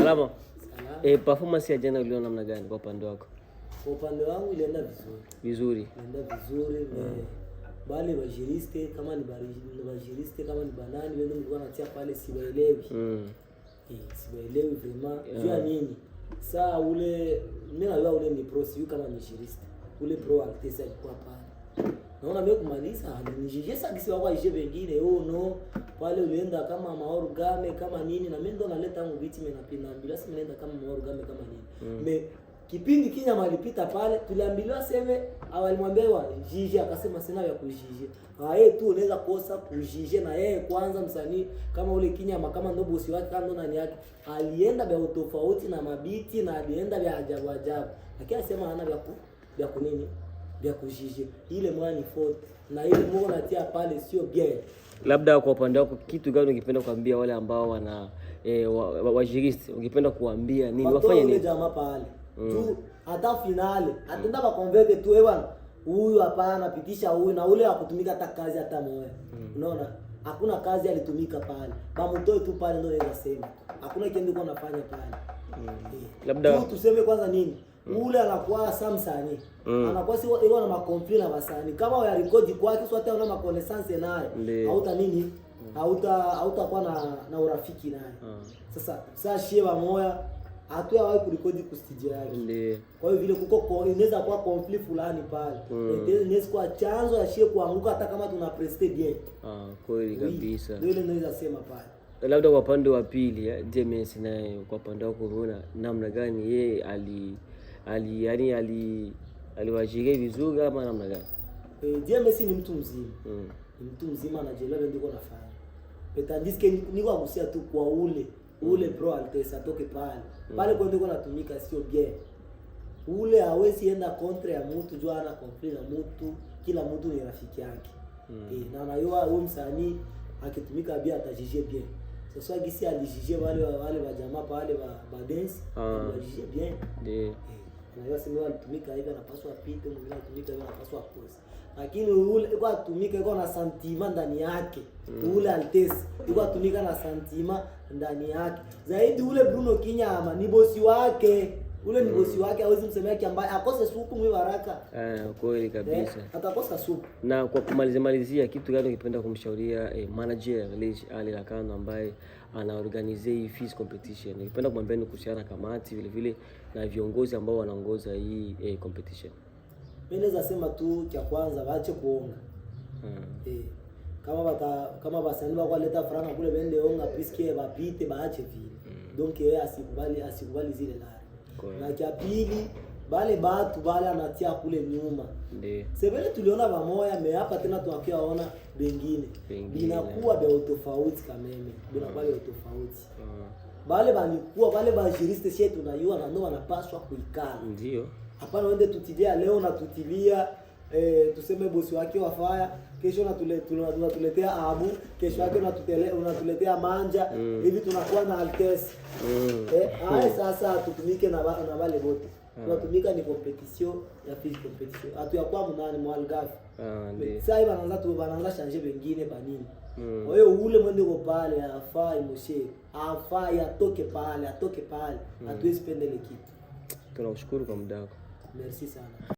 Salama. Performance ya jana uliona namna gani kwa upande wako? Kwa upande wangu ilienda vizuri. Vizuri. Ilienda vizuri. Bali bajiriste kama ni bajiriste kama ni banani wao ndio wanatia pale siwaelewi. Siwaelewi vraiment. Jua nini? Saa ule mimi najua ule ni pro siyo kama ni juriste. Ule pro altesa alikuwa pale. Naona mimi kumaliza alinijije sasa kisi wao waje wengine no pale ulienda kama maorgame kama nini na mimi ndo naleta ngo biti mimi napenda sasa nenda kama maorgame kama nini. Me kipindi Kinyama alipita pale tuliambiwa sema awalimwambiwa jije akasema sina ya kujije. Yeye tu unaweza kosa kujije na yeye kwanza msanii kama ule Kinyama kama ndo bosi wake kama ndo nani yake alienda vya tofauti na mabiti na alienda vya ajabu ajabu. Lakini asema hana vya kunini vya kujije. Ile mwana fault na ile mwana natia pale sio bien. Labda kwa upande wako kitu gani ungependa kuambia wale ambao wana wajiriste ungependa kuambia nini wafanye nini jamaa pale? Tu hata finale atenda ba convert tu bwana huyu hapana pitisha huyu na ule akutumika hata kazi hata moja. Unaona hakuna kazi alitumika pale bamtoe tu pale ndio naweza sema hakuna kitu kwa nafanya pale. Labda tu tuseme kwanza nini ule anakuwa Samsani anakuwa si iko na makonfli na basani kama wa record kwake sio hata una makonaissance naye hauta nini hautakuwa na urafiki naye. Sasa shie wa moya atoa wao kurekodi ku studio yake. Kwa hiyo vile kuko inaweza kuwa conflict fulani pale. Inaweza kuwa chanzo ya shie kuanguka hata kama tuna preste bien. Kweli kabisa. Ndio ile naweza sema pale. Labda kwa upande wa pili James naye kwa upande wako unaona namna gani yeye aliwajiria vizuri ama namna gani? James ni mtu mzima. Ni mtu mzima anajielewa ndio anafanya. Petadiske niko akusia tu kwa ule pro altesa toke pale. Pale kwa ndio anatumika sio bien. Ule hawezi enda kontra ya mtu jua ana conflict na mtu, kila mtu ni rafiki yake. Na anayua huyo msanii akitumika bien atajije bien. Sasa gisi alijije wale wa jamaa pale ba dance, alijije bien. Na yeye sema alitumika hivi anapaswa apite, mwingine anatumika hivi anapaswa akose. Lakini ule kwa tumika iko na sentiment ndani yake. Ule altesi iko tumika na sentiment ndani yake. Zaidi ule Bruno Kinyama ni bosi wake. Ule ni bosi wake hawezi msemea ambaye akose supu mwe baraka. Kweli kabisa. Atakosa supu. Na kwa kumalizia kitu gani ungependa kumshauria manager Ali Lakano ambaye anaorganize hii Fizz competition? Ningependa kumwambia ni kuhusiana na kamati vile vile na viongozi ambao wanaongoza hii competition. Mimi naweza sema tu cha kwanza waache kuonga. Kama basani wako leta franga kule bende onga piske bapite baache vile. Donc yeye asikubali zile lari. Na cha pili bale batu bale anatia kule nyuma. Sebele tuliona bamoya me hapa tena tunakiona bengine. Binakuwa bya tofauti kameme. Binakuwa bya tofauti. Bale balikuwa bale bajiriste shetu tunayua na ndio wanapaswa kuikana. Ndio. Hapana wende tutilia leo na tutilia tuseme bosi wake wafaya kesho tunatuletea Abu kesho yake unatuletea Manja hivi tunakuwa na Altes sasa tutumike na wale wote tunatumika ni competition ya Fizz competition hatuyakuwa mnani mwalgafi sasa hivi wanaanza changer wengine banini. Kwa hiyo ule mwende uko pale afai moshe afai atoke pale hatuwezi pendele kitu. Tunakushukuru kwa muda wako. Merci sana.